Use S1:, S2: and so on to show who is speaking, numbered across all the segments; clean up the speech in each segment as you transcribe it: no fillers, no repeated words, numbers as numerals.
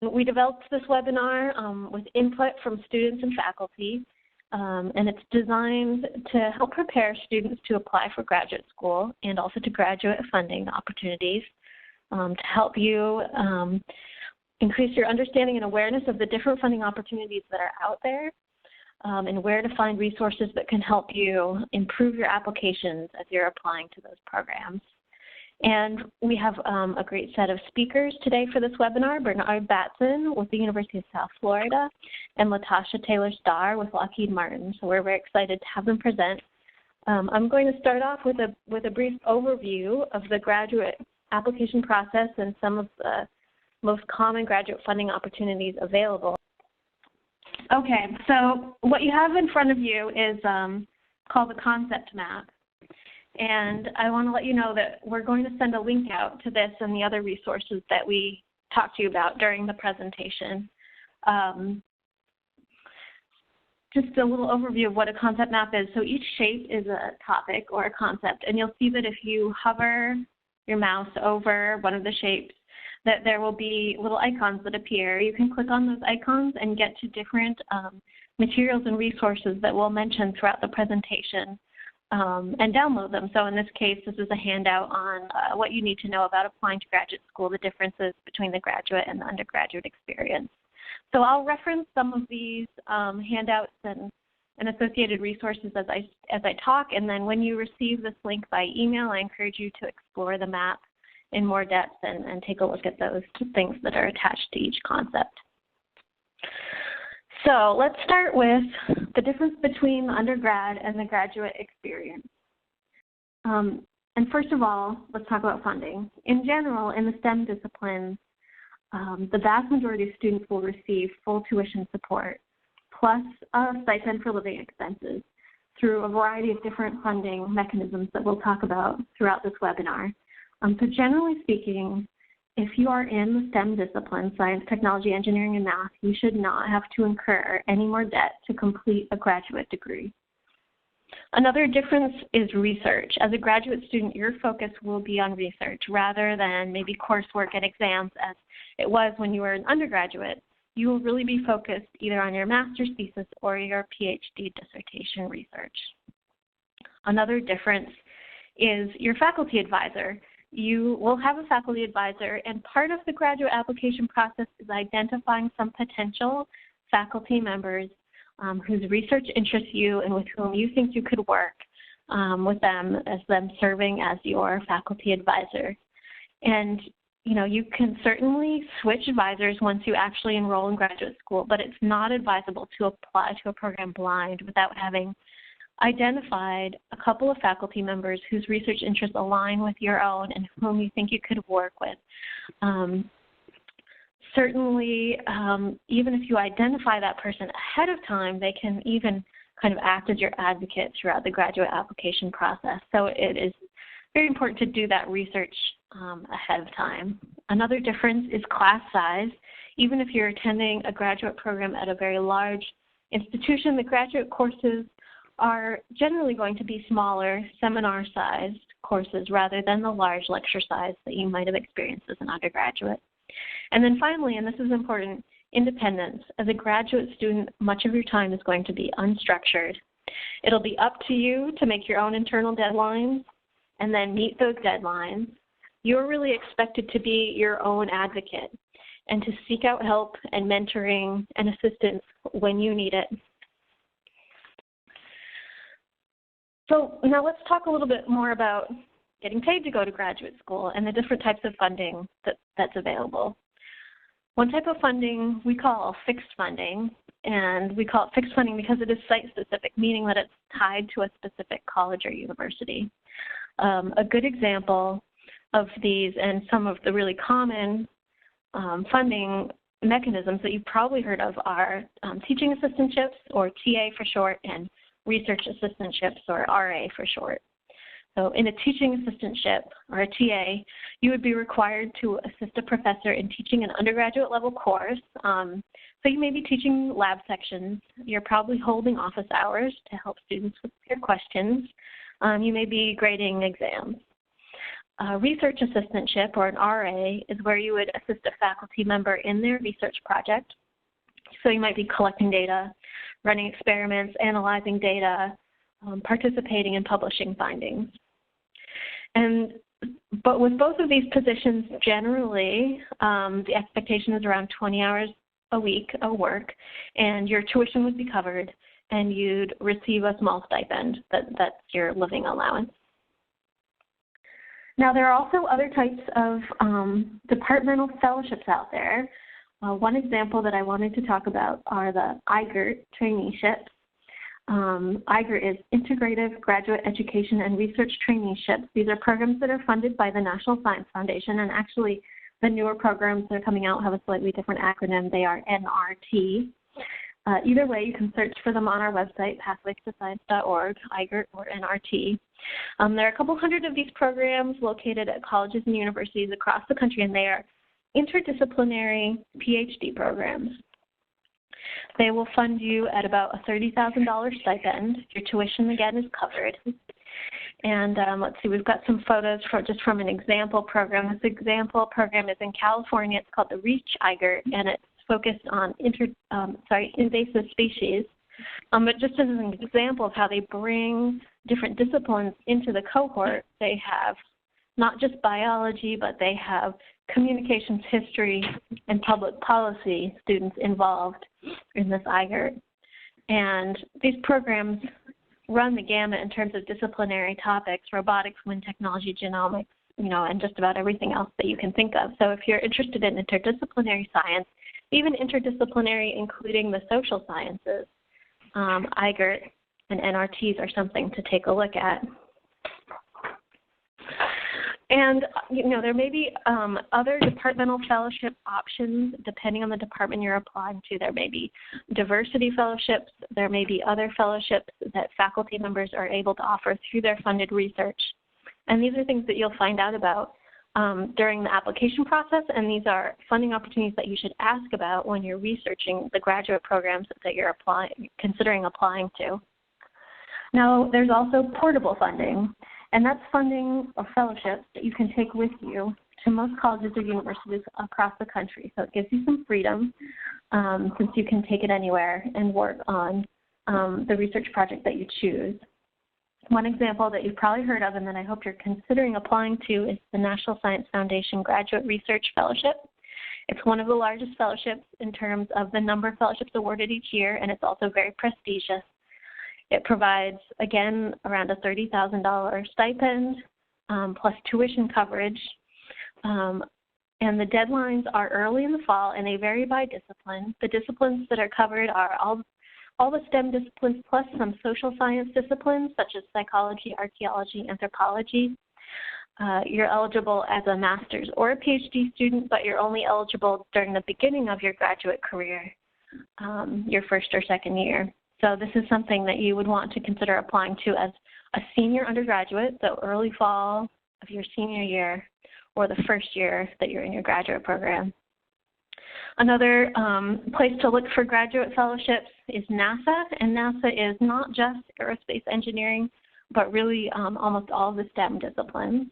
S1: We developed this webinar with input from students and faculty, and it's designed to help prepare students to apply for graduate school and also to graduate funding opportunities, to help you increase your understanding and awareness of the different funding opportunities that are out there, and where to find resources that can help you improve your applications as you're applying to those programs. And we have a great set of speakers today for this webinar: Bernard Batson with the University of South Florida and Latasha Taylor-Starr with Lockheed Martin. So we're very excited to have them present. I'm going to start off with a brief overview of the graduate application process and some of the most common graduate funding opportunities available. Okay, so what you have in front of you is called the concept map. And I want to let you know that we're going to send a link out to this and the other resources that we talked to you about during the presentation. Just a little overview of what a concept map is. So each shape is a topic or a concept, and you'll see that if you hover your mouse over one of the shapes, that there will be little icons that appear. You can click on those icons and get to different materials and resources that we'll mention throughout the presentation. And download them. So in this case, this is a handout on what you need to know about applying to graduate school, the differences between the graduate and the undergraduate experience. So I'll reference some of these handouts and associated resources as I talk, and then when you receive this link by email, I encourage you to explore the map in more depth and take a look at those things that are attached to each concept. So let's start with the difference between the undergrad and the graduate experience. And first of all, let's talk about funding. In general, in the STEM disciplines, the vast majority of students will receive full tuition support plus a stipend for living expenses through a variety of different funding mechanisms that we'll talk about throughout this webinar. So generally speaking, if you are in the STEM disciplines, science, technology, engineering, and math, you should not have to incur any more debt to complete a graduate degree. Another difference is research. As a graduate student, your focus will be on research rather than maybe coursework and exams as it was when you were an undergraduate. You will really be focused either on your master's thesis or your PhD dissertation research. Another difference is your faculty advisor. You will have a faculty advisor, and part of the graduate application process is identifying some potential faculty members whose research interests you and with whom you think you could work with them as them serving as your faculty advisor. And you can certainly switch advisors once you actually enroll in graduate school, but it's not advisable to apply to a program blind without having identified a couple of faculty members whose research interests align with your own and whom you think you could work with. Certainly, even if you identify that person ahead of time, they can even kind of act as your advocate throughout the graduate application process. So it is very important to do that research ahead of time. Another difference is class size. Even if you're attending a graduate program at a very large institution, the graduate courses are generally going to be smaller, seminar-sized courses rather than the large lecture size that you might have experienced as an undergraduate. And then finally, and this is important, independence. As a graduate student, much of your time is going to be unstructured. It'll be up to you to make your own internal deadlines and then meet those deadlines. You're really expected to be your own advocate and to seek out help and mentoring and assistance when you need it. So now let's talk a little bit more about getting paid to go to graduate school and the different types of funding that's available. One type of funding we call fixed funding, and we call it fixed funding because it is site-specific, meaning that it's tied to a specific college or university. A good example of these and some of the really common funding mechanisms that you've probably heard of are teaching assistantships, or TA for short, and research assistantships, or RA for short. So in a teaching assistantship, or a TA, you would be required to assist a professor in teaching an undergraduate level course. So you may be teaching lab sections. You're probably holding office hours to help students with their questions. You may be grading exams. research assistantship, or an RA, is where you would assist a faculty member in their research project. So you might be collecting data, running experiments, analyzing data, participating in publishing findings. But with both of these positions, generally, the expectation is around 20 hours a week of work, and your tuition would be covered, and you'd receive a small stipend. That's your living allowance. Now, there are also other types of departmental fellowships out there. One example that I wanted to talk about are the IGERT traineeships. IGERT is Integrative Graduate Education and Research Traineeships. These are programs that are funded by the National Science Foundation, and actually the newer programs that are coming out have a slightly different acronym. They are NRT. Either way, you can search for them on our website, pathwaystoscience.org, IGERT or NRT. There are a couple hundred of these programs located at colleges and universities across the country, and they are interdisciplinary PhD programs. They will fund you at about a $30,000 stipend. Your tuition, again, is covered. And let's see, we've got some photos just from an example program. This example program is in California. It's called the REACH IGERT, and it's focused on invasive species. But just as an example of how they bring different disciplines into the cohort, they have not just biology, but they have communications, history, and public policy students involved in this IGERT. And these programs run the gamut in terms of disciplinary topics: robotics, wind technology, genomics, and just about everything else that you can think of. So if you're interested in interdisciplinary science, even interdisciplinary including the social sciences, IGERT and NRTs are something to take a look at. And, there may be other departmental fellowship options depending on the department you're applying to. There may be diversity fellowships. There may be other fellowships that faculty members are able to offer through their funded research. And these are things that you'll find out about during the application process, and these are funding opportunities that you should ask about when you're researching the graduate programs that you're considering applying to. Now, there's also portable funding. And that's funding of fellowships that you can take with you to most colleges or universities across the country. So it gives you some freedom since you can take it anywhere and work on the research project that you choose. One example that you've probably heard of and that I hope you're considering applying to is the National Science Foundation Graduate Research Fellowship. It's one of the largest fellowships in terms of the number of fellowships awarded each year, and it's also very prestigious. It provides, again, around a $30,000 stipend plus tuition coverage. And the deadlines are early in the fall, and they vary by discipline. The disciplines that are covered are all the STEM disciplines plus some social science disciplines such as psychology, archaeology, anthropology. You're eligible as a master's or a PhD student, but you're only eligible during the beginning of your graduate career, your first or second year. So this is something that you would want to consider applying to as a senior undergraduate, so early fall of your senior year or the first year that you're in your graduate program. Another place to look for graduate fellowships is NASA, and NASA is not just aerospace engineering, but really almost all of the STEM disciplines.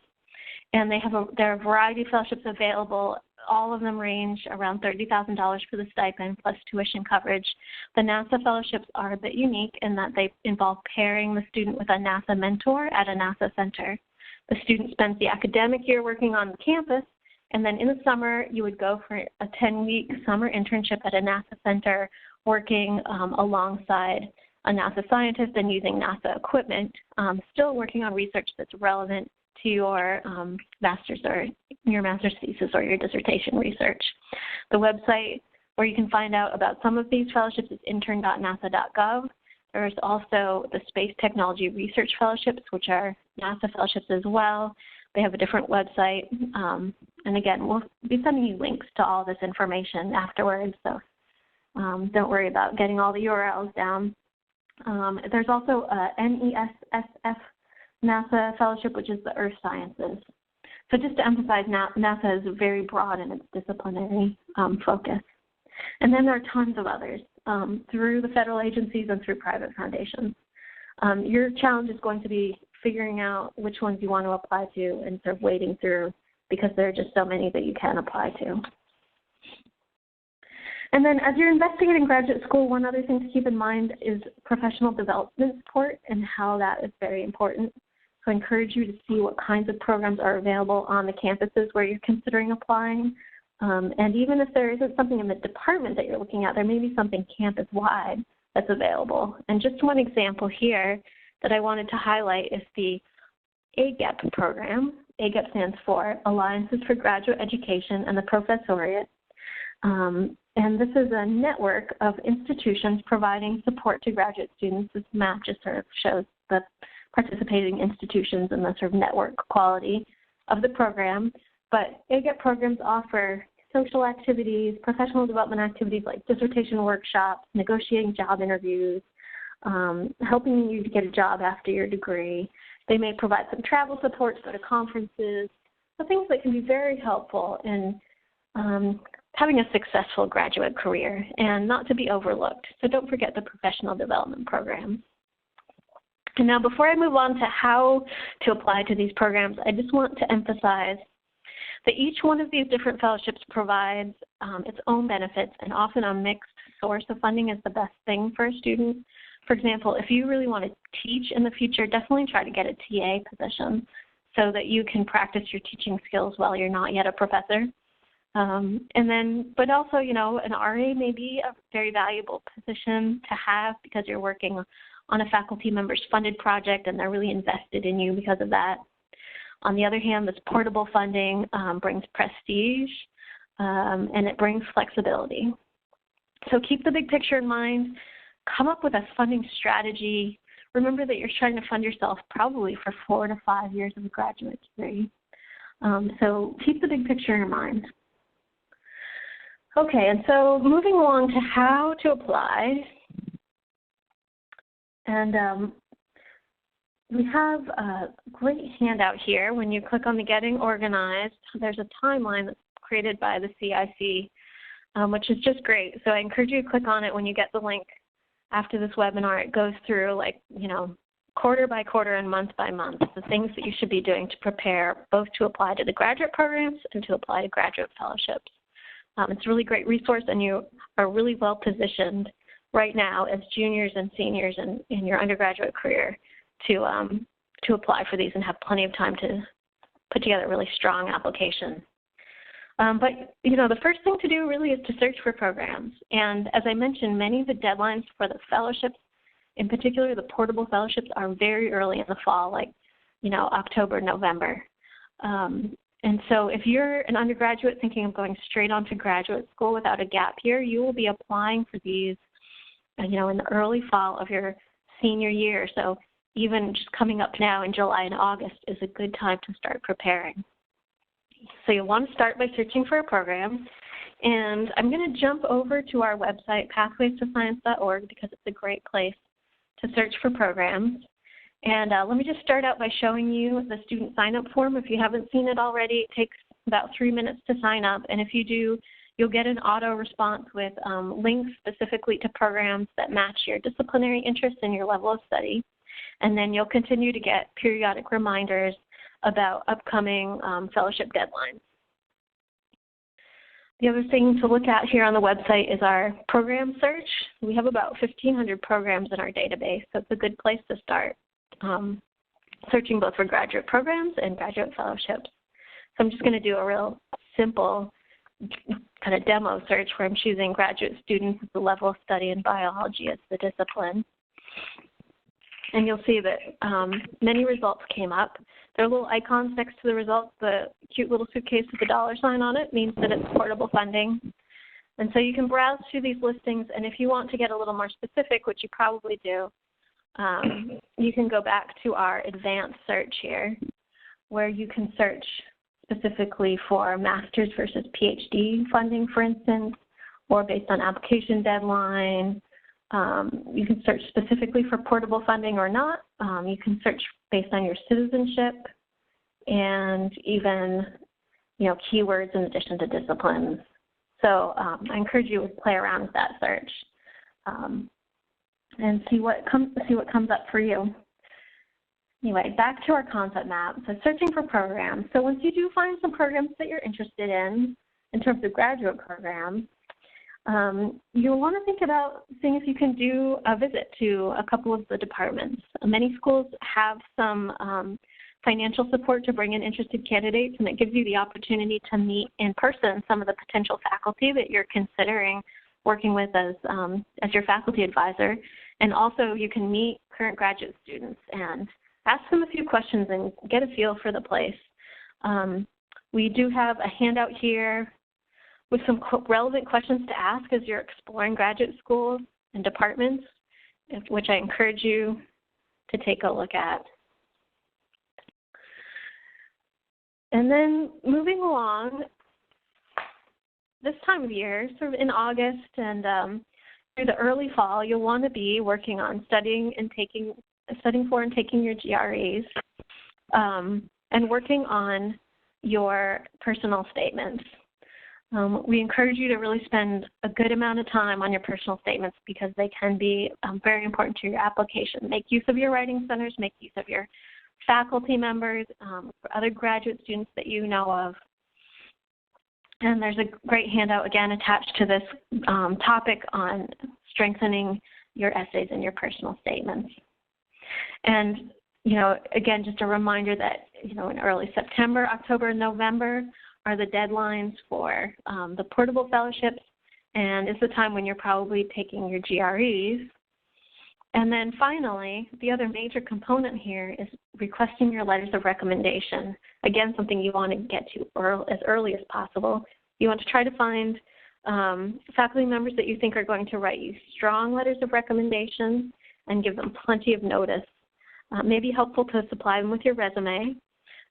S1: And there are a variety of fellowships available. All of them range around $30,000 for the stipend plus tuition coverage. The NASA fellowships are a bit unique in that they involve pairing the student with a NASA mentor at a NASA center. The student spends the academic year working on the campus, and then in the summer you would go for a 10-week summer internship at a NASA center working alongside a NASA scientist and using NASA equipment, still working on research that's relevant to your master's or your master's thesis or your dissertation research. The website where you can find out about some of these fellowships is intern.nasa.gov. There's also the Space Technology Research Fellowships, which are NASA fellowships as well. They have a different website. And again, we'll be sending you links to all this information afterwards, so don't worry about getting all the URLs down. There's also a NESSF NASA fellowship, which is the Earth Sciences. So just to emphasize, NASA is very broad in its disciplinary focus. And then there are tons of others through the federal agencies and through private foundations. Your challenge is going to be figuring out which ones you want to apply to and sort of wading through because there are just so many that you can apply to. And then as you're investigating graduate school, one other thing to keep in mind is professional development support and how that is very important. So I encourage you to see what kinds of programs are available on the campuses where you're considering applying. And even if there isn't something in the department that you're looking at, there may be something campus-wide that's available. And just one example here that I wanted to highlight is the AGEP program. AGEP stands for Alliances for Graduate Education and the Professoriate. And this is a network of institutions providing support to graduate students. This map just sort of shows the participating institutions and the sort of network quality of the program. But AGEP programs offer social activities, professional development activities like dissertation workshops, negotiating job interviews, helping you to get a job after your degree. They may provide some travel support to go to conferences, so things that can be very helpful in having a successful graduate career and not to be overlooked. So don't forget the professional development program. And now before I move on to how to apply to these programs, I just want to emphasize that each one of these different fellowships provides its own benefits, and often a mixed source of funding is the best thing for a student. For example, if you really want to teach in the future, definitely try to get a TA position so that you can practice your teaching skills while you're not yet a professor. But also, you know, an RA may be a very valuable position to have because you're working on a faculty member's funded project and they're really invested in you because of that. On the other hand, this portable funding brings prestige and it brings flexibility. So keep the big picture in mind. Come up with a funding strategy. Remember that you're trying to fund yourself probably for 4 to 5 years of a graduate degree. So keep the big picture in mind. Okay, and so moving along to how to apply. And we have a great handout here. When you click on the Getting Organized, there's a timeline that's created by the CIC, which is just great. So I encourage you to click on it when you get the link after this webinar. It goes through, like, you know, quarter by quarter and month by month, the things that you should be doing to prepare both to apply to the graduate programs and to apply to graduate fellowships. It's a really great resource, and you are really well positioned right now as juniors and seniors in your undergraduate career to apply for these and have plenty of time to put together a really strong application. But, you know, the first thing to do really is to search for programs. And as I mentioned, many of the deadlines for the fellowships, in particular the portable fellowships, are very early in the fall, like, you know, October, November. And so if you're an undergraduate thinking of going straight on to graduate school without a gap year, you will be applying for these, you know, in the early fall of your senior year. So even just coming up now in July and August is a good time to start preparing. So you'll want to start by searching for a program. And I'm going to jump over to our website, pathwaystoscience.org, because it's a great place to search for programs. And let me just start out by showing you the student sign-up form. If you haven't seen it already, it takes about 3 minutes to sign up. And if you do, you'll get an auto response with links specifically to programs that match your disciplinary interests and your level of study. And then you'll continue to get periodic reminders about upcoming fellowship deadlines. The other thing to look at here on the website is our program search. We have about 1,500 programs in our database, so it's a good place to start searching both for graduate programs and graduate fellowships. So I'm just going to do a real simple kind of demo search where I'm choosing graduate students as the level of study and biology as the discipline. And you'll see that many results came up. There are little icons next to the results. The cute little suitcase with the $sign on it means that it's portable funding. And so you can browse through these listings, and if you want to get a little more specific, which you probably do, you can go back to our advanced search here, where you can search specifically for master's versus PhD funding, for instance, or based on application deadline. You can search specifically for portable funding or not. You can search based on your citizenship and even, you know, keywords in addition to disciplines. So I encourage you to play around with that search and see what comes up for you. Anyway, back to our concept map. So searching for programs. So once you do find some programs that you're interested in terms of graduate programs, you'll want to think about seeing if you can do a visit to a couple of the departments. Many schools have some financial support to bring in interested candidates, and it gives you the opportunity to meet in person some of the potential faculty that you're considering working with as your faculty advisor. And also you can meet current graduate students and ask them a few questions and get a feel for the place. We do have a handout here with some relevant questions to ask as you're exploring graduate schools and departments, which I encourage you to take a look at. And then moving along, this time of year, sort of in August and through the early fall, you'll want to be working on studying for and taking your GREs, and working on your personal statements. We encourage you to really spend a good amount of time on your personal statements because they can be very important to your application. Make use of your writing centers, make use of your faculty members, for other graduate students that you know of. And there's a great handout, again, attached to this topic on strengthening your essays and your personal statements. And, again, just a reminder that, in early September, October, and November are the deadlines for the portable fellowships, and it's the time when you're probably taking your GREs. And then finally, the other major component here is requesting your letters of recommendation. Again, something you want to get to as early as possible. You want to try to find faculty members that you think are going to write you strong letters of recommendation and give them plenty of notice. May be helpful to supply them with your resume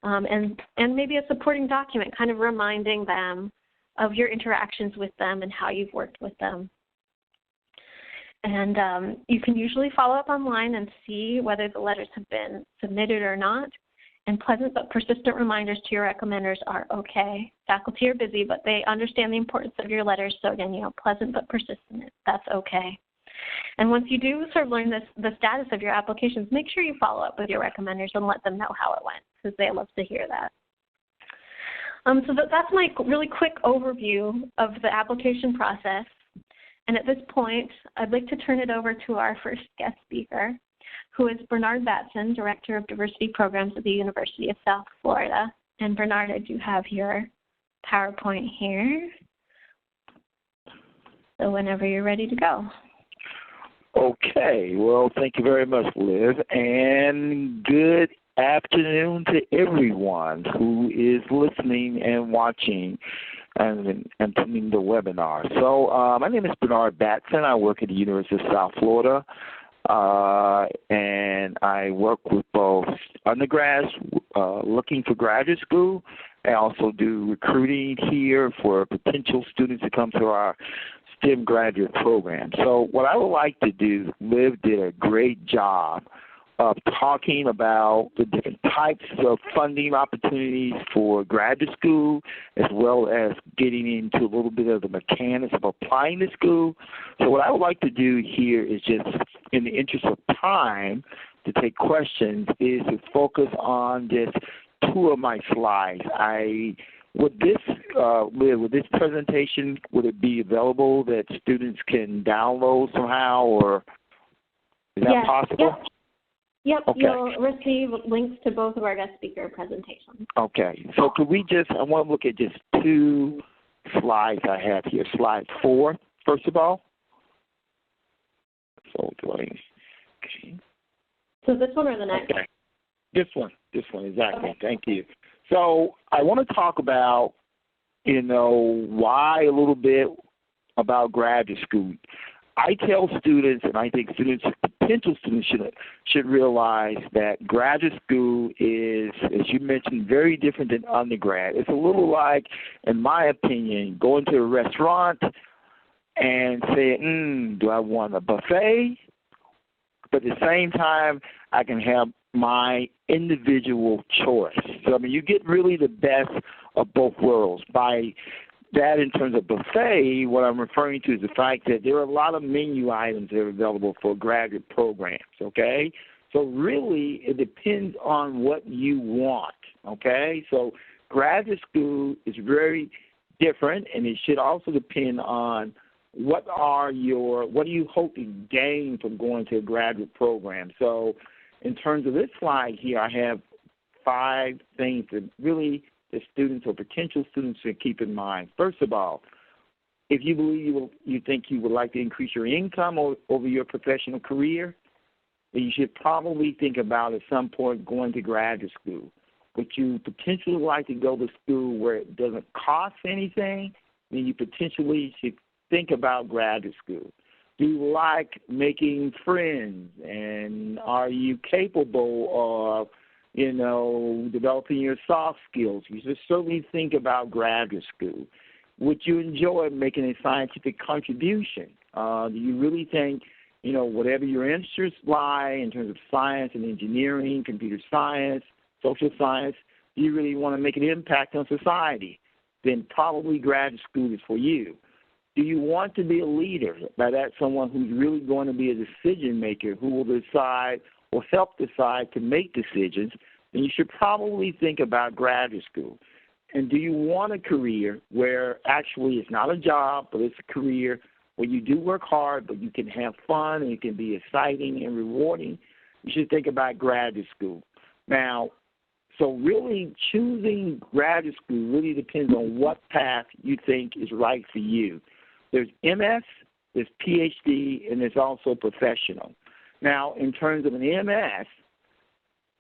S1: and maybe a supporting document kind of reminding them of your interactions with them and how you've worked with them. And you can usually follow up online and see whether the letters have been submitted or not. And pleasant but persistent reminders to your recommenders are okay. Faculty are busy, but they understand the importance of your letters. So again, pleasant but persistent, that's okay. And once you do sort of learn the status of your applications, make sure you follow up with your recommenders and let them know how it went, because they love to hear that. So that's my really quick overview of the application process. And at this point, I'd like to turn it over to our first guest speaker, who is Bernard Batson, Director of Diversity Programs at the University of South Florida. And Bernard, I do have your PowerPoint here. So whenever you're ready to go.
S2: Okay. Well, thank you very much, Liz. And good afternoon to everyone who is listening and watching and attending the webinar. So my name is Bernard Batson. I work at the University of South Florida, and I work with both undergrads looking for graduate school. I also do recruiting here for potential students to come to our STEM graduate program. So what I would like to do, Liv did a great job of talking about the different types of funding opportunities for graduate school, as well as getting into a little bit of the mechanics of applying to school. So what I would like to do here is just, in the interest of time, to take questions, is to focus on just two of my slides. Would this presentation, would it be available that students can download somehow, or is that possible?
S1: Yep,
S2: okay.
S1: You'll receive links to both of our guest speaker presentations.
S2: Okay, so could we I want to look at just two slides I have here. Slide 4, first of all. So
S1: this one or the next?
S2: Okay, this one, exactly.
S1: Okay.
S2: Thank you. So I want to talk about, why a little bit about graduate school. I tell students, and I think potential students should realize that graduate school is, as you mentioned, very different than undergrad. It's a little like, in my opinion, going to a restaurant and saying, do I want a buffet? But at the same time, I can have my individual choice. So, you get really the best of both worlds. By that, in terms of buffet, what I'm referring to is the fact that there are a lot of menu items that are available for graduate programs, okay? So really, it depends on what you want, okay? So graduate school is very different, and it should also depend on what are you hope to gain from going to a graduate program. So in terms of this slide here, I have 5 things that really the students or potential students should keep in mind. First of all, if you believe you think you would like to increase your income over your professional career, then you should probably think about at some point going to graduate school. Would you potentially like to go to school where it doesn't cost anything? Then you potentially should think about graduate school. Do you like making friends, and are you capable of, developing your soft skills? You should certainly think about graduate school. Would you enjoy making a scientific contribution? Do you really think, whatever your interests lie in terms of science and engineering, computer science, social science, do you really want to make an impact on society? Then probably graduate school is for you. Do you want to be a leader? By that, someone who's really going to be a decision maker who will decide or help decide to make decisions, then you should probably think about graduate school. And do you want a career where actually it's not a job, but it's a career where you do work hard, but you can have fun and it can be exciting and rewarding? You should think about graduate school. Now, so really choosing graduate school really depends on what path you think is right for you. There's MS, there's PhD, and there's also professional. Now, in terms of an MS,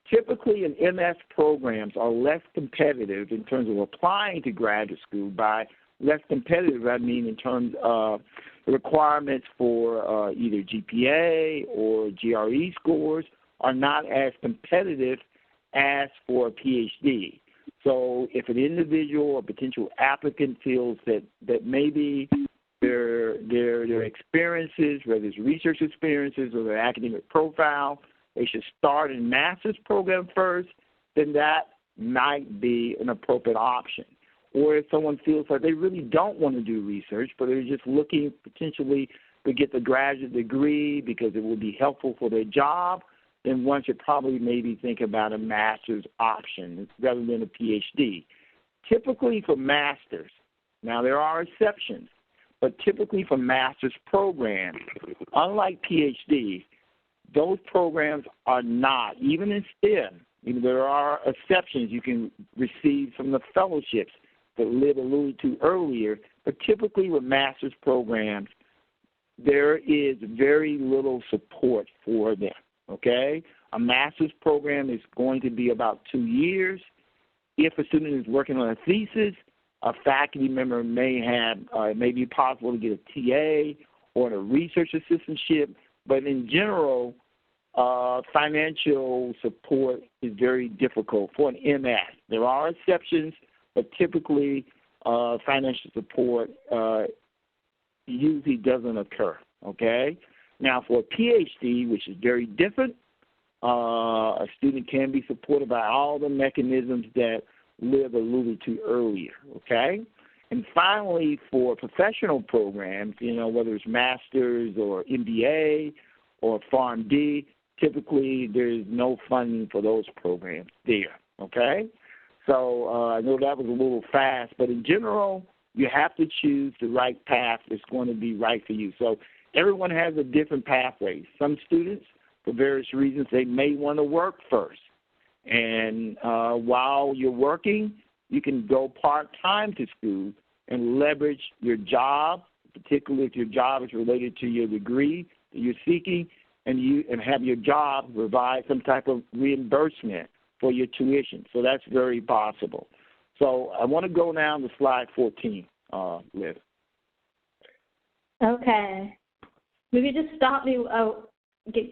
S2: typically an MS programs are less competitive in terms of applying to graduate school. By less competitive, I mean in terms of the requirements for either GPA or GRE scores are not as competitive as for a PhD. So if an individual or potential applicant feels that maybe their experiences, whether it's research experiences or their academic profile, they should start in master's program first, then that might be an appropriate option. Or if someone feels like they really don't want to do research, but they're just looking potentially to get the graduate degree because it will be helpful for their job, then one should probably maybe think about a master's option rather than a PhD. Typically for masters, now there are exceptions, but typically for master's programs, unlike PhDs, those programs are not, even in STEM, there are exceptions you can receive from the fellowships that Liv alluded to earlier, but typically with master's programs, there is very little support for them, okay? A master's program is going to be about 2 years. If a student is working on a thesis, a faculty member may have, it may be possible to get a TA or a research assistantship, but in general, financial support is very difficult for an MS. There are exceptions, but typically financial support usually doesn't occur, okay? Now, for a PhD, which is very different, a student can be supported by all the mechanisms that Liv alluded to earlier, okay? And finally, for professional programs, whether it's master's or MBA or PharmD, typically there's no funding for those programs there, okay? So I know that was a little fast, but in general, you have to choose the right path that's going to be right for you. So everyone has a different pathway. Some students, for various reasons, they may want to work first. And while you're working, you can go part-time to school and leverage your job, particularly if your job is related to your degree that you're seeking, and have your job provide some type of reimbursement for your tuition. So that's very possible. So I want to go now to slide 14, Liv.
S1: Okay. Maybe just stop me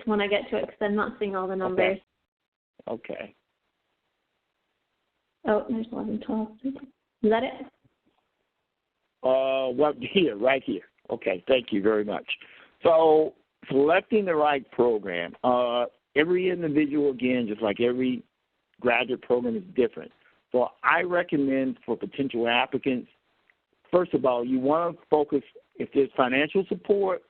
S1: when I get to it because I'm not seeing all the numbers.
S2: Okay.
S1: Oh, there's 11, 12. Is that it?
S2: Here, right here. Okay, thank you very much. So selecting the right program. Every individual, again, just like every graduate program, is different. So I recommend for potential applicants, first of all, you want to focus, if there's financial support,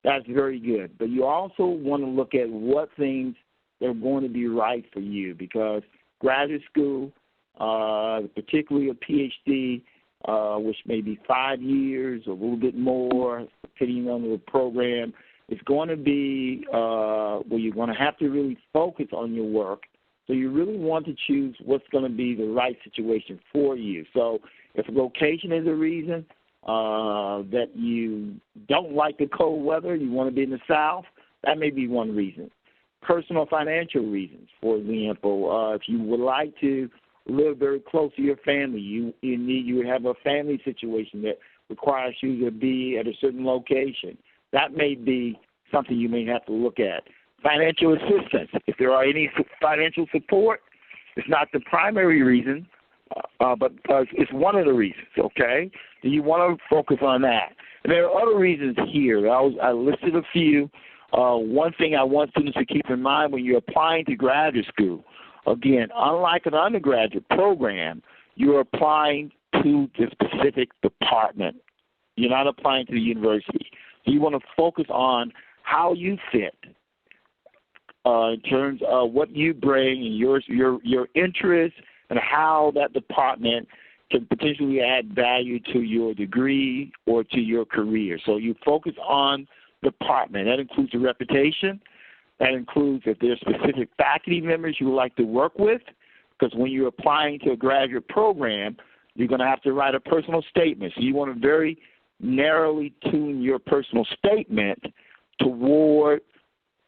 S2: that's very good. But you also want to look at what things that are going to be right for you, because graduate school, particularly a PhD, which may be 5 years or a little bit more, depending on the program, it's going to be where you're going to have to really focus on your work. So you really want to choose what's going to be the right situation for you. So if location is a reason that you don't like the cold weather, you want to be in the South, that may be one reason. Personal financial reasons, for example, if you would like to live very close to your family, you have a family situation that requires you to be at a certain location. That may be something you may have to look at. Financial assistance, if there are any financial support, it's not the primary reason, but it's one of the reasons, okay? So you want to focus on that. And there are other reasons here. I listed a few. One thing I want students to keep in mind when you're applying to graduate school, again, unlike an undergraduate program, you're applying to the specific department. You're not applying to the university. So you want to focus on how you fit in terms of what you bring and your interests and how that department can potentially add value to your degree or to your career. So you focus on department. That includes the reputation. That includes if there's specific faculty members you would like to work with, because when you're applying to a graduate program, you're going to have to write a personal statement. So you want to very narrowly tune your personal statement toward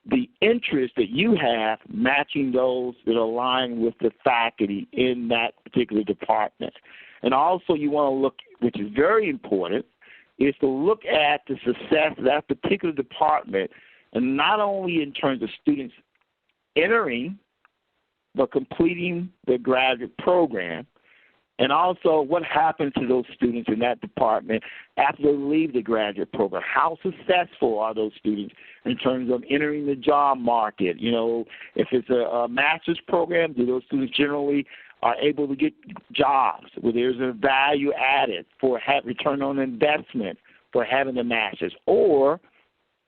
S2: the interest that you have, matching those that align with the faculty in that particular department. And also you want to look, which is very important, is to look at the success of that particular department, and not only in terms of students entering, but completing the graduate program, and also what happens to those students in that department after they leave the graduate program. How successful are those students in terms of entering the job market? You know, if it's a master's program, do those students generally are able to get jobs where there's a value added for return on investment for having a master's? Or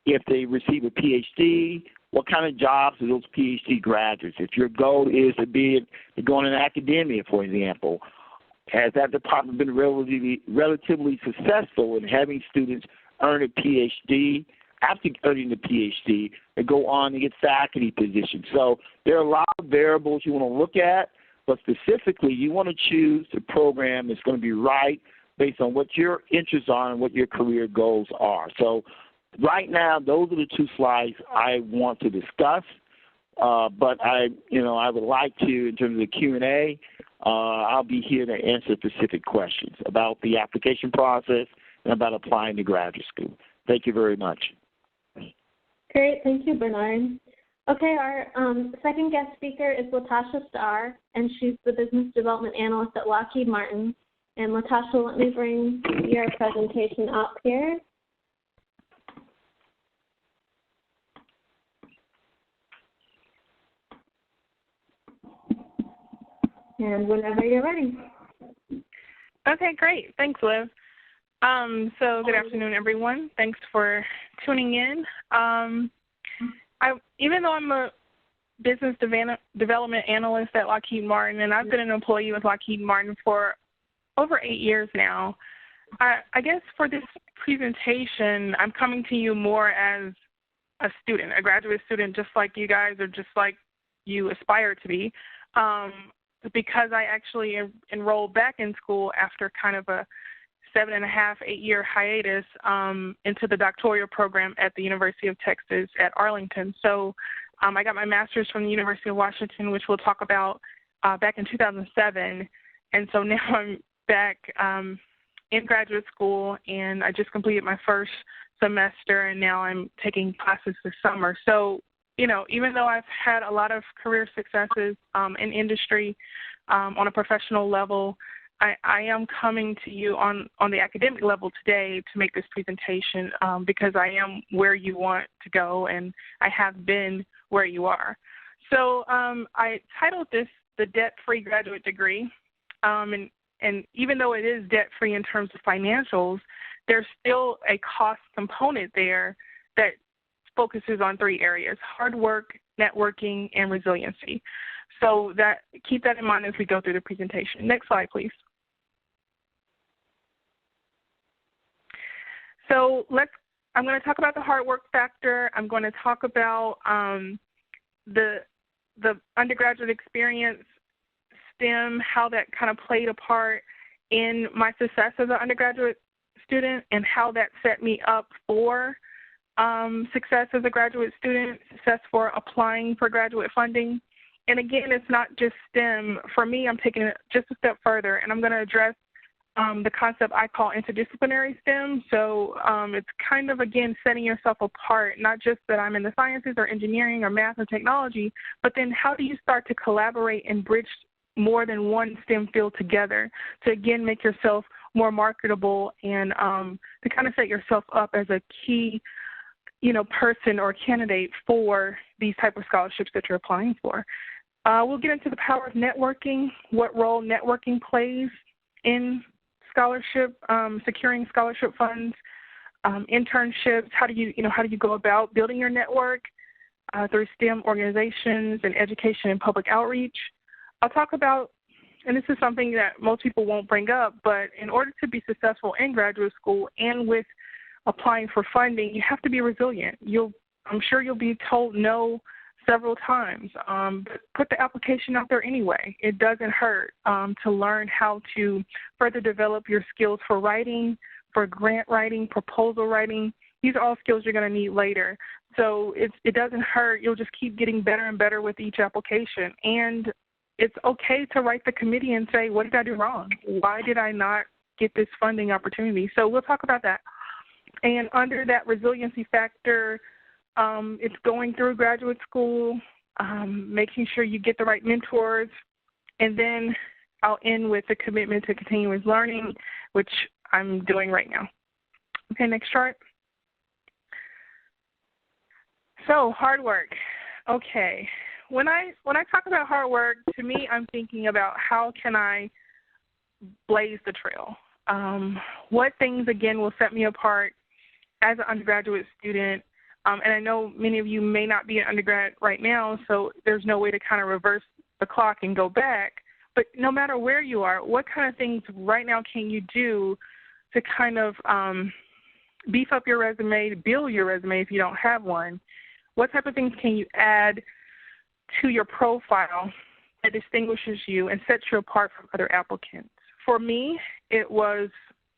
S2: if they receive a PhD, what kind of jobs do those PhD graduates? If your goal is to go in academia, for example, has that department been relatively successful in having students earn a PhD? After earning the PhD, they go on and get faculty positions. So there are a lot of variables you want to look at, but specifically you want to choose the program that's going to be right based on what your interests are and what your career goals are. So right now, those are the two slides I want to discuss. But I would like to, in terms of the Q&A, I'll be here to answer specific questions about the application process and about applying to graduate school. Thank you very much.
S1: Great. Thank you, Bernard. Okay, our second guest speaker is Latasha Starr, and she's the Business Development Analyst at Lockheed Martin. And Latasha, let me bring your presentation up here. And whenever you're ready.
S3: Okay, great. Thanks, Liv. So good afternoon, everyone. Thanks for tuning in. Even though I'm a business development analyst at Lockheed Martin, and I've been an employee with Lockheed Martin for over 8 years now, I guess for this presentation, I'm coming to you more as a student, a graduate student, just like you guys or just like you aspire to be. Because I actually enrolled back in school after kind of a 7.5, 8-year hiatus into the doctoral program at the University of Texas at Arlington. So I got my master's from the University of Washington, which we'll talk about back in 2007. And so now I'm back in graduate school, and I just completed my first semester, and now I'm taking classes this summer. So even though I've had a lot of career successes in industry on a professional level, I am coming to you on the academic level today to make this presentation because I am where you want to go, and I have been where you are. So I titled this the Debt-Free Graduate Degree, and even though it is debt-free in terms of financials, there's still a cost component there that focuses on 3 areas: hard work, networking, and resiliency. So keep that in mind as we go through the presentation. Next slide, please. So I'm going to talk about the hard work factor. I'm going to talk about the undergraduate experience, STEM, how that kind of played a part in my success as an undergraduate student, and how that set me up for success as a graduate student, success for applying for graduate funding. And again, it's not just STEM. For me, I'm taking it just a step further, and I'm going to address the concept I call interdisciplinary STEM. So it's kind of, again, setting yourself apart, not just that I'm in the sciences or engineering or math or technology, but then how do you start to collaborate and bridge more than one STEM field together to, again, make yourself more marketable and to kind of set yourself up as a key, person or candidate for these type of scholarships that you're applying for. We'll get into the power of networking, what role networking plays in scholarship, securing scholarship funds, internships. How do you go about building your network through STEM organizations and education and public outreach? I'll talk about, and this is something that most people won't bring up, but in order to be successful in graduate school and with applying for funding, you have to be resilient. I'm sure you'll be told no several times, but put the application out there anyway. It doesn't hurt to learn how to further develop your skills for writing, for grant writing, proposal writing. These are all skills you're going to need later. So it doesn't hurt. You'll just keep getting better and better with each application. And it's okay to write the committee and say, what did I do wrong? Why did I not get this funding opportunity? So we'll talk about that. And under that resiliency factor, it's going through graduate school, making sure you get the right mentors, and then I'll end with the commitment to continuous learning, which I'm doing right now. Okay, next chart. So hard work. Okay, when I talk about hard work, to me, I'm thinking about how can I blaze the trail. What things, again, will set me apart as an undergraduate student. And I know many of you may not be an undergrad right now, so there's no way to kind of reverse the clock and go back. But no matter where you are, what kind of things right now can you do to kind of beef up your resume, build your resume if you don't have one? What type of things can you add to your profile that distinguishes you and sets you apart from other applicants? For me, it was,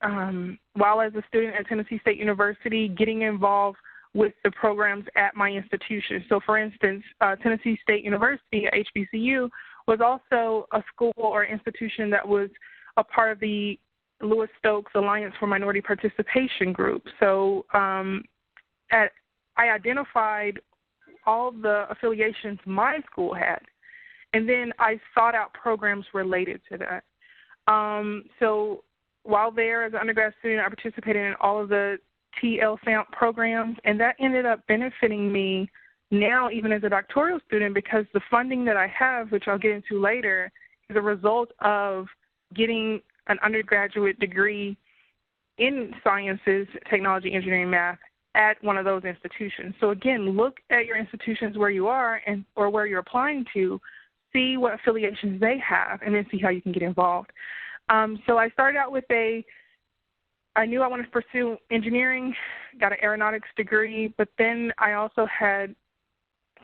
S3: while as a student at Tennessee State University, getting involved with the programs at my institution. So, for instance, Tennessee State University, HBCU, was also a school or institution that was a part of the Lewis Stokes Alliance for Minority Participation group. So I identified all the affiliations my school had, and then I sought out programs related to that. So while there as an undergrad student, I participated in all of the TLSAMP programs, and that ended up benefiting me now even as a doctoral student, because the funding that I have, which I'll get into later, is a result of getting an undergraduate degree in sciences, technology, engineering, math at one of those institutions. So again, look at your institutions where you are or where you're applying to, see what affiliations they have, and then see how you can get involved. So I started out with I knew I wanted to pursue engineering, got an aeronautics degree, but then I also had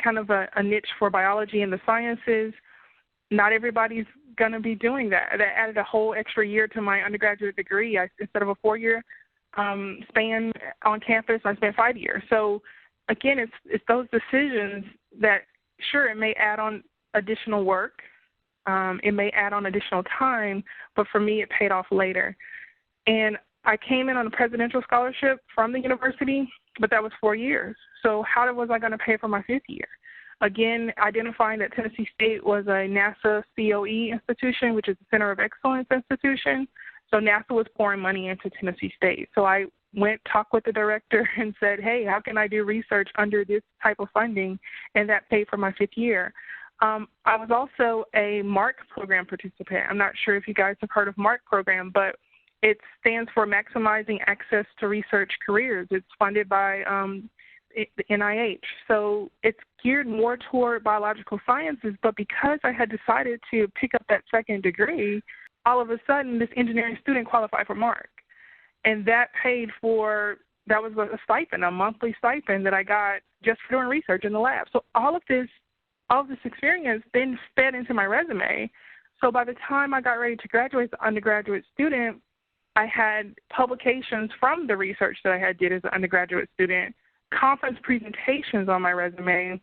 S3: kind of a niche for biology and the sciences. Not everybody's going to be doing that. That added a whole extra year to my undergraduate degree. Instead of a 4-year span on campus, I spent 5 years. So again, it's those decisions that, sure, it may add on additional work, it may add on additional time, but for me, it paid off later. And I came in on a presidential scholarship from the university, but that was 4 years. So how was I going to pay for my 5th year? Again, identifying that Tennessee State was a NASA COE institution, which is a Center of Excellence institution. So NASA was pouring money into Tennessee State. So I talked with the director and said, hey, how can I do research under this type of funding? And that paid for my 5th year. I was also a MARC program participant. I'm not sure if you guys have heard of MARC program, but it stands for Maximizing Access to Research Careers. It's funded by the NIH. So it's geared more toward biological sciences, but because I had decided to pick up that second degree, all of a sudden this engineering student qualified for MARC. And that was a stipend, a monthly stipend that I got just for doing research in the lab. So all of this experience then fed into my resume. So by the time I got ready to graduate as an undergraduate student, I had publications from the research that I had did as an undergraduate student, conference presentations on my resume,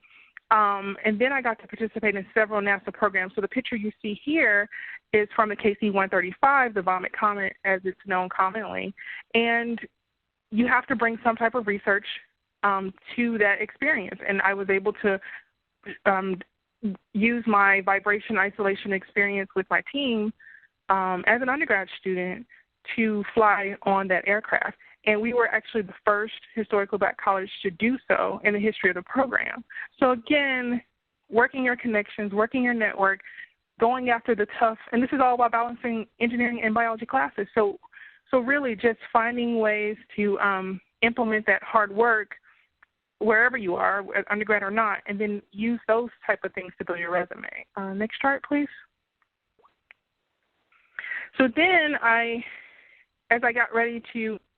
S3: and then I got to participate in several NASA programs. So the picture you see here is from the KC-135, the Vomit Comet as it's known commonly. And you have to bring some type of research to that experience. And I was able to use my vibration isolation experience with my team as an undergrad student to fly on that aircraft. And we were actually the first historically black college to do so in the history of the program. So again, working your connections, working your network, going after the tough, and this is all about balancing engineering and biology classes. So really just finding ways to implement that hard work wherever you are, undergrad or not, and then use those type of things to build your resume. Next chart, please. So then as I got ready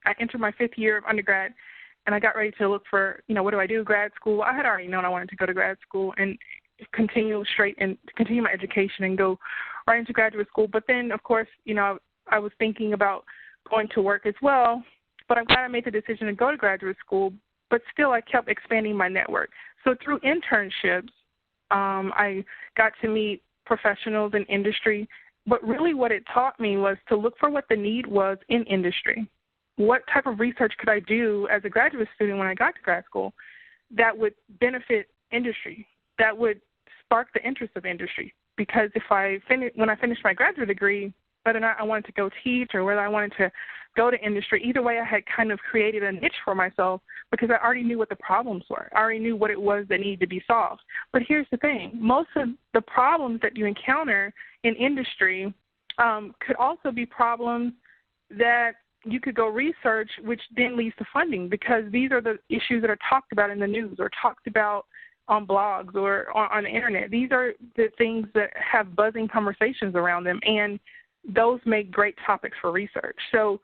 S3: I entered my 5th year of undergrad, and I got ready to look for, what do I do, grad school. I had already known I wanted to go to grad school and continue my education and go right into graduate school. But then, of course, I was thinking about going to work as well, but I'm glad I made the decision to go to graduate school, but still I kept expanding my network. So through internships, I got to meet professionals in industry, but really what it taught me was to look for what the need was in industry. What type of research could I do as a graduate student when I got to grad school that would benefit industry, that would spark the interest of industry? Because when I finished my graduate degree, whether or not I wanted to go teach or whether I wanted to go to industry, either way I had kind of created a niche for myself because I already knew what the problems were. I already knew what it was that needed to be solved. But here's the thing. Most of the problems that you encounter in industry could also be problems that you could go research, which then leads to funding, because these are the issues that are talked about in the news or talked about on blogs or on the internet. These are the things that have buzzing conversations around them, and those make great topics for research. So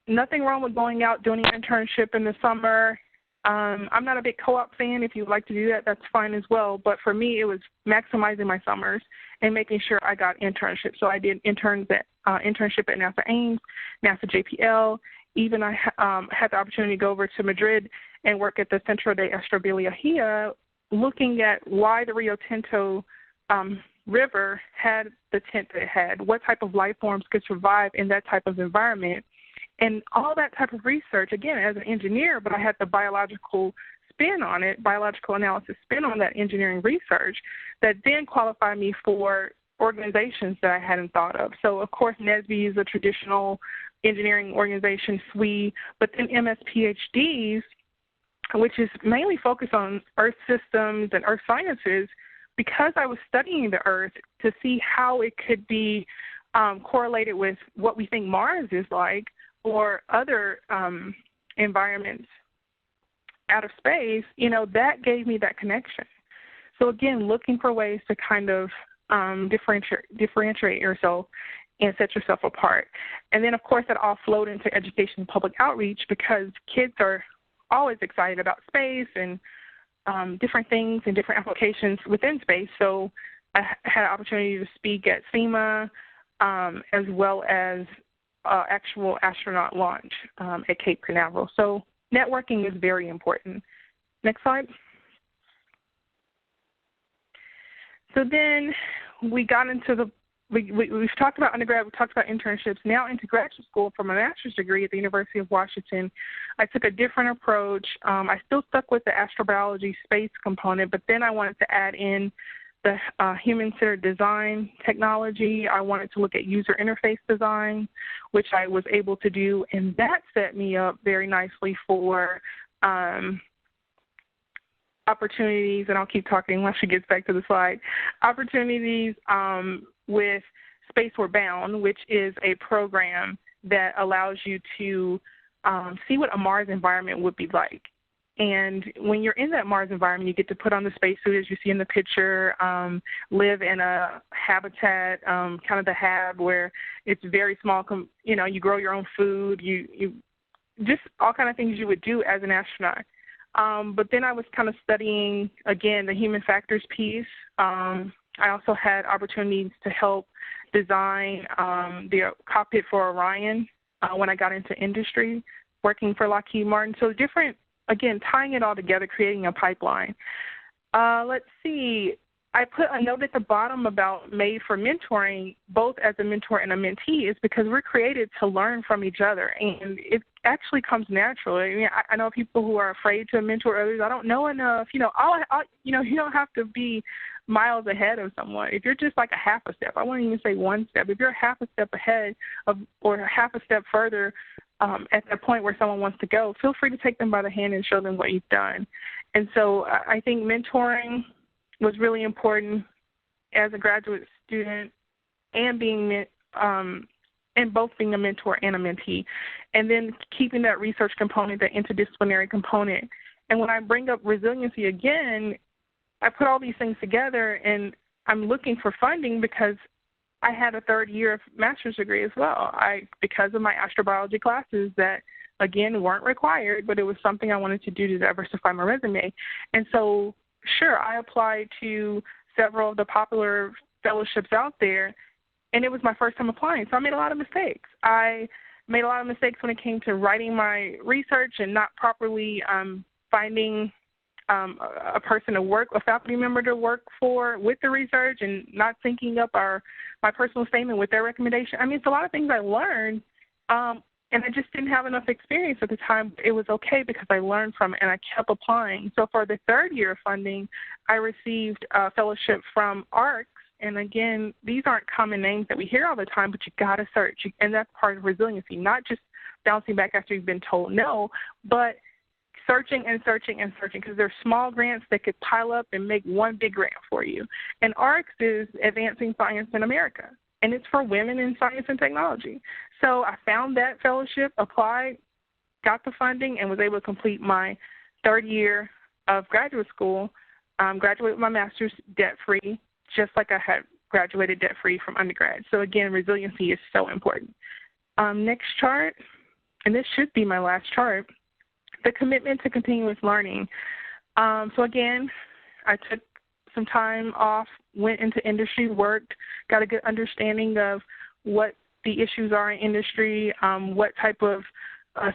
S3: nothing wrong with going out, doing an internship in the summer. I'm not a big co-op fan. If you'd like to do that, that's fine as well. But for me, it was maximizing my summers and making sure I got internships. So I did internship at NASA Ames, NASA JPL. Even I had the opportunity to go over to Madrid and work at the Centro de Astrobiología, looking at why the Rio Tinto river had the tint that it had, what type of life forms could survive in that type of environment. And all that type of research, again, as an engineer, but I had the biological spin on it, biological analysis spin on that engineering research that then qualified me for organizations that I hadn't thought of. So, of course, NSBE is a traditional engineering organization, SWE, but then MS-PhDs, which is mainly focused on Earth systems and Earth sciences, because I was studying the Earth to see how it could be correlated with what we think Mars is like or other environments out of space, that gave me that connection. So again, looking for ways to kind of differentiate yourself and set yourself apart. And then, of course, that all flowed into education and public outreach, because kids are always excited about space and different things and different applications within space. So I had an opportunity to speak at SEMA as well as actual astronaut launch at Cape Canaveral. So networking is very important. Next slide. So then we got into we've talked about undergrad, we've talked about internships. Now into graduate school for my master's degree at the University of Washington, I took a different approach. I still stuck with the astrobiology space component, but then I wanted to add in the human-centered design technology. I wanted to look at user interface design, which I was able to do, and that set me up very nicely for opportunities, and I'll keep talking once she gets back to the slide, opportunities with Spaceward Bound, which is a program that allows you to see what a Mars environment would be like. And when you're in that Mars environment, you get to put on the spacesuit, as you see in the picture, live in a habitat, kind of the hab, where it's very small. You grow your own food. You just all kind of things you would do as an astronaut. But then I was kind of studying, again, the human factors piece. I also had opportunities to help design the cockpit for Orion when I got into industry, working for Lockheed Martin. So different, again, tying it all together, creating a pipeline. Let's see. I put a note at the bottom about made for mentoring, both as a mentor and a mentee, is because we're created to learn from each other, and it actually comes naturally. I mean, I know people who are afraid to mentor others. I don't know enough. You don't have to be miles ahead of someone. If you're just like a half a step, I won't even say one step. If you're half a step ahead or half a step further at that point where someone wants to go, feel free to take them by the hand and show them what you've done. And so I think mentoring was really important as a graduate student, and both being a mentor and a mentee, and then keeping that research component, that interdisciplinary component. And when I bring up resiliency again, I put all these things together, and I'm looking for funding because I had a third year of master's degree as well. Because of my astrobiology classes that, again, weren't required, but it was something I wanted to do to diversify my resume. And so, sure, I applied to several of the popular fellowships out there, and it was my first time applying, so I made a lot of mistakes. I made a lot of mistakes when it came to writing my research and not properly finding a person to work, a faculty member to work for with the research, and not syncing up my personal statement with their recommendation. I mean, it's a lot of things I learned, and I just didn't have enough experience at the time. It was okay because I learned from it, and I kept applying. So for the third year of funding, I received a fellowship from ARCS. And again, these aren't common names that we hear all the time, but you got to search. And that's part of resiliency, not just bouncing back after you've been told no, but searching and searching and searching, because there's small grants that could pile up and make one big grant for you. And ARCS is Advancing Science in America, and it's for women in science and technology. So I found that fellowship, applied, got the funding, and was able to complete my third year of graduate school, graduate with my master's debt-free, just like I had graduated debt-free from undergrad. So again, resiliency is so important. Next chart, and this should be my last chart, the commitment to continuous learning. So again, I took some time off, went into industry, worked, got a good understanding of what the issues are in industry, what type of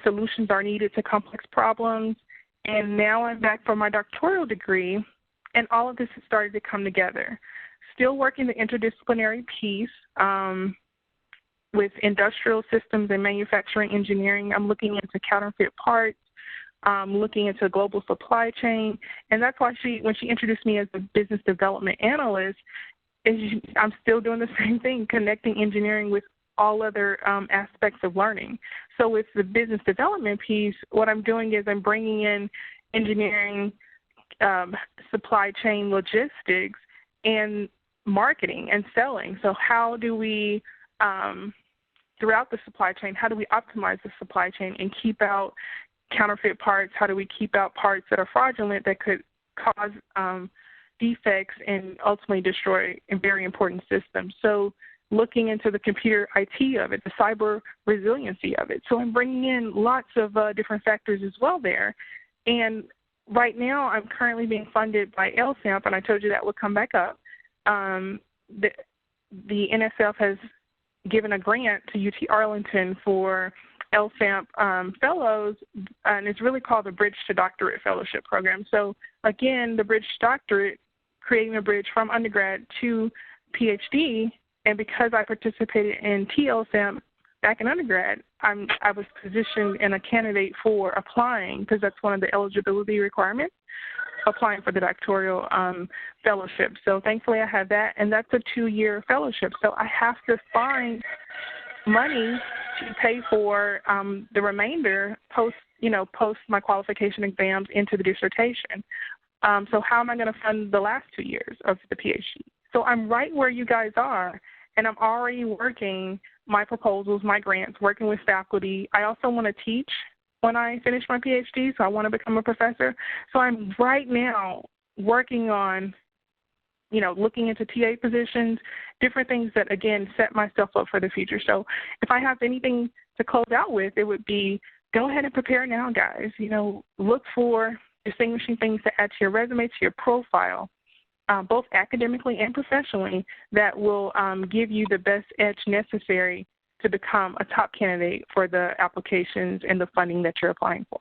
S3: solutions are needed to complex problems, and now I'm back for my doctoral degree, and all of this has started to come together. Still working the interdisciplinary piece with industrial systems and manufacturing engineering. I'm looking into counterfeit parts, looking into global supply chain, and that's why when she introduced me as a business development analyst, I'm still doing the same thing, connecting engineering with all other aspects of learning. So with the business development piece, what I'm doing is I'm bringing in engineering, supply chain logistics, and marketing and selling. So how do we, throughout the supply chain, how do we optimize the supply chain and keep out counterfeit parts? How do we keep out parts that are fraudulent that could cause defects and ultimately destroy very important systems? So looking into the computer IT of it, the cyber resiliency of it. So I'm bringing in lots of different factors as well there. And right now I'm currently being funded by LSAMP, and I told you that would come back up. The NSF has given a grant to UT Arlington for LSAMP fellows, and it's really called the Bridge to Doctorate Fellowship Program. So again, the Bridge to Doctorate, creating a bridge from undergrad to PhD, and because I participated in TLSAMP back in undergrad, I was positioned and a candidate for applying, because that's one of the eligibility requirements, applying for the doctoral fellowship. So thankfully I had that, and that's a 2-year fellowship. So I have to find money to pay for the remainder post my qualification exams into the dissertation. So how am I going to fund the last 2 years of the PhD? So I'm right where you guys are, and I'm already working my proposals, my grants, working with faculty. I also want to teach when I finish my PhD, so I want to become a professor. So I'm right now working on, looking into TA positions, different things that, again, set myself up for the future. So if I have anything to close out with, it would be go ahead and prepare now, guys. Look for distinguishing things to add to your resume, to your profile, both academically and professionally, that will give you the best edge necessary to become a top candidate for the applications and the funding that you're applying for.